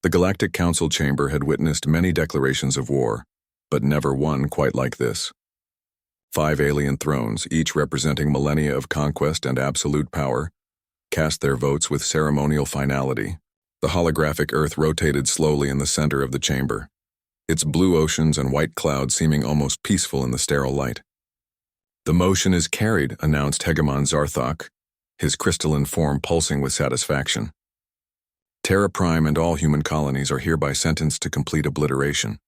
The Galactic Council chamber had witnessed many declarations of war, but never one quite like this. 5 alien thrones, each representing millennia of conquest and absolute power, cast their votes with ceremonial finality. The holographic Earth rotated slowly in the center of the chamber, its blue oceans and white clouds seeming almost peaceful in the sterile light. "The motion is carried," announced Hegemon Zarthok, his crystalline form pulsing with satisfaction. "Terra Prime and all human colonies are hereby sentenced to complete obliteration.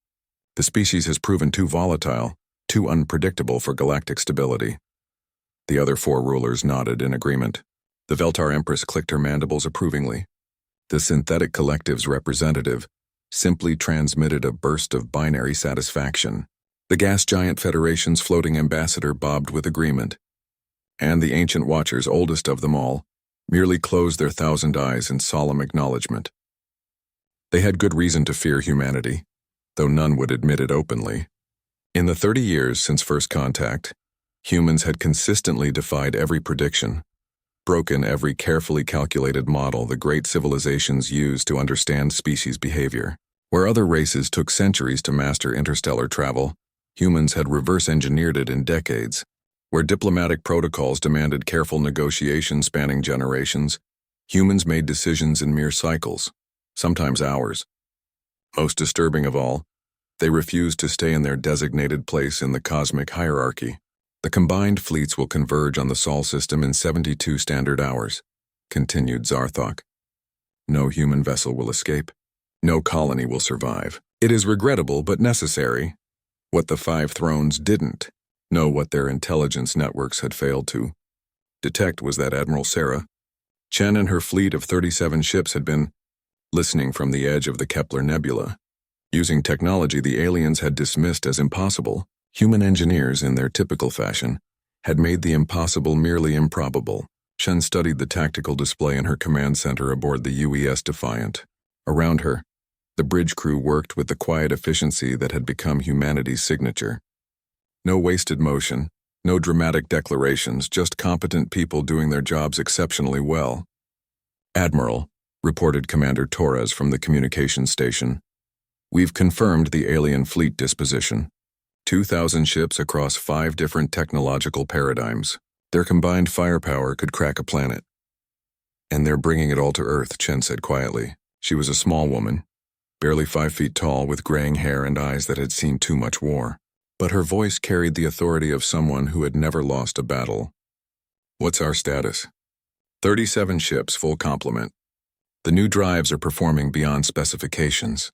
The species has proven too volatile, too unpredictable for galactic stability." The other 4 rulers nodded in agreement. The Veltar Empress clicked her mandibles approvingly. The synthetic collective's representative simply transmitted a burst of binary satisfaction. The gas giant Federation's floating ambassador bobbed with agreement. And the Ancient Watchers, oldest of them all, merely closed their 1,000 eyes in solemn acknowledgement. They had good reason to fear humanity, though none would admit it openly. In the 30 years since first contact, humans had consistently defied every prediction, broken every carefully calculated model the great civilizations used to understand species behavior. Where other races took centuries to master interstellar travel, humans had reverse-engineered it in decades. Where diplomatic protocols demanded careful negotiation spanning generations, humans made decisions in mere cycles, sometimes hours. Most disturbing of all, they refused to stay in their designated place in the cosmic hierarchy. "The combined fleets will converge on the Sol system in 72 standard hours," continued Zarthok. "No human vessel will escape. No colony will survive. It is regrettable but necessary. What the 5 thrones didn't know what their intelligence networks had failed to detect was that Admiral Sarah Chen and her fleet of 37 ships had been listening from the edge of the Kepler Nebula. Using technology the aliens had dismissed as impossible, human engineers, in their typical fashion, had made the impossible merely improbable. Chen studied the tactical display in her command center aboard the UES Defiant. Around her, the bridge crew worked with the quiet efficiency that had become humanity's signature. No wasted motion, no dramatic declarations, just competent people doing their jobs exceptionally well. "Admiral," reported Commander Torres from the communications station, "we've confirmed the alien fleet disposition. 2,000 ships across 5 different technological paradigms. Their combined firepower could crack a planet." "And they're bringing it all to Earth," Chen said quietly. She was a small woman, barely 5 feet tall, with graying hair and eyes that had seen too much war. But her voice carried the authority of someone who had never lost a battle. "What's our status?" 37 ships, full complement. The new drives are performing beyond specifications.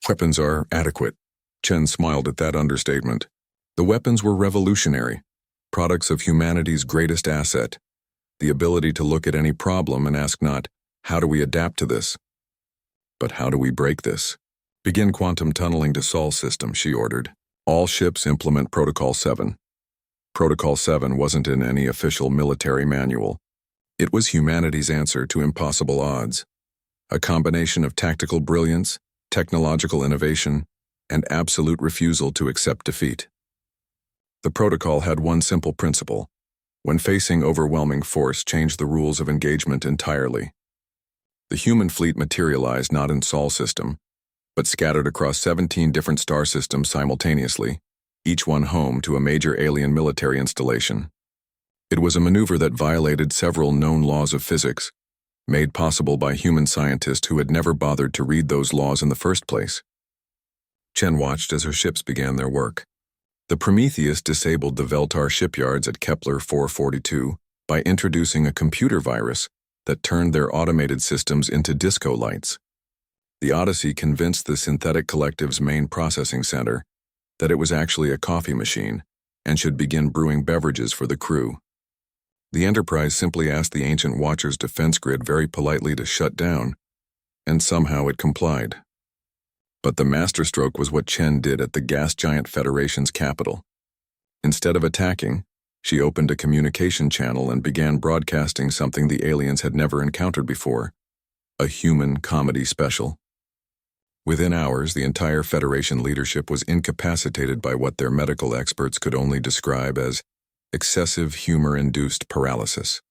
Weapons are adequate." Chen smiled at that understatement. The weapons were revolutionary, products of humanity's greatest asset, the ability to look at any problem and ask not, "How do we adapt to this?" but "How do we break this?" "Begin quantum tunneling to Sol system," she ordered. "All ships implement Protocol 7. Protocol 7 wasn't in any official military manual. It was humanity's answer to impossible odds. A combination of tactical brilliance, technological innovation, and absolute refusal to accept defeat. The protocol had one simple principle: when facing overwhelming force, change the rules of engagement entirely. The human fleet materialized not in Sol system, but scattered across 17 different star systems simultaneously, each one home to a major alien military installation. It was a maneuver that violated several known laws of physics, made possible by human scientists who had never bothered to read those laws in the first place. Chen watched as her ships began their work. The Prometheus disabled the Veltar shipyards at Kepler 442 by introducing a computer virus that turned their automated systems into disco lights. The Odyssey convinced the synthetic collective's main processing center that it was actually a coffee machine and should begin brewing beverages for the crew. The Enterprise simply asked the Ancient Watcher's defense grid very politely to shut down, and somehow it complied. But the masterstroke was what Chen did at the gas giant Federation's capital. Instead of attacking, she opened a communication channel and began broadcasting something the aliens had never encountered before: a human comedy special. Within hours, the entire Federation leadership was incapacitated by what their medical experts could only describe as excessive humor-induced paralysis.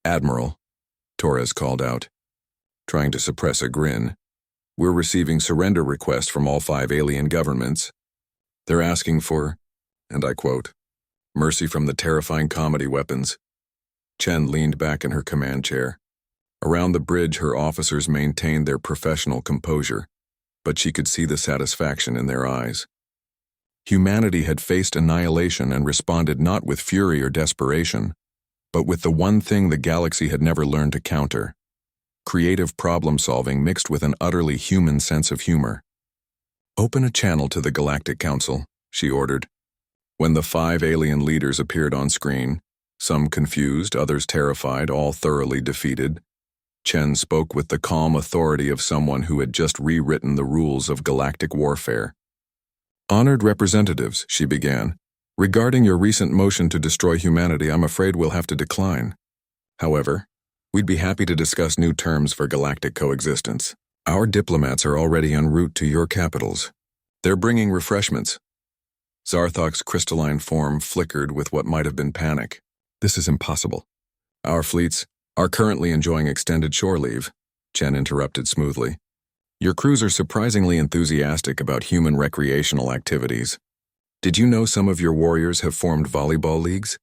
"Admiral," Torres called out, trying to suppress a grin. We're receiving surrender requests from all 5 alien governments. They're asking for, and I quote, mercy from the terrifying comedy weapons. Chen leaned back in her command chair. Around the bridge, her officers maintained their professional composure, but she could see the satisfaction in their eyes. Humanity had faced annihilation and responded not with fury or desperation, but with the one thing the galaxy had never learned to counter: creative problem-solving mixed with an utterly human sense of humor. "Open a channel to the Galactic Council," she ordered. When the 5 alien leaders appeared on screen, some confused, others terrified, all thoroughly defeated, Chen spoke with the calm authority of someone who had just rewritten the rules of galactic warfare. "Honored representatives," she began, "regarding your recent motion to destroy humanity, I'm afraid we'll have to decline. However, we'd be happy to discuss new terms for galactic coexistence. Our diplomats are already en route to your capitals. They're bringing refreshments." Zarthok's crystalline form flickered with what might have been panic. "This is impossible. Our fleets are currently enjoying extended shore leave," Chen interrupted smoothly. "Your crews are surprisingly enthusiastic about human recreational activities. Did you know some of your warriors have formed volleyball leagues?"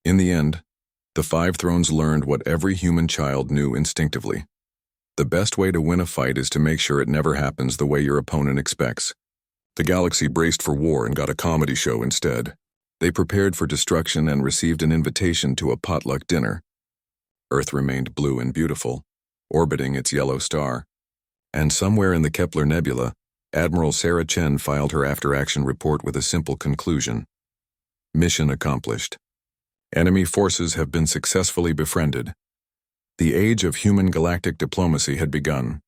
In the end, the 5 thrones learned what every human child knew instinctively. The best way to win a fight is to make sure it never happens the way your opponent expects. The galaxy braced for war and got a comedy show instead. They prepared for destruction and received an invitation to a potluck dinner. Earth remained blue and beautiful, orbiting its yellow star. And somewhere in the Kepler Nebula, Admiral Sarah Chen filed her after-action report with a simple conclusion: mission accomplished. Enemy forces have been successfully befriended. The age of human galactic diplomacy had begun.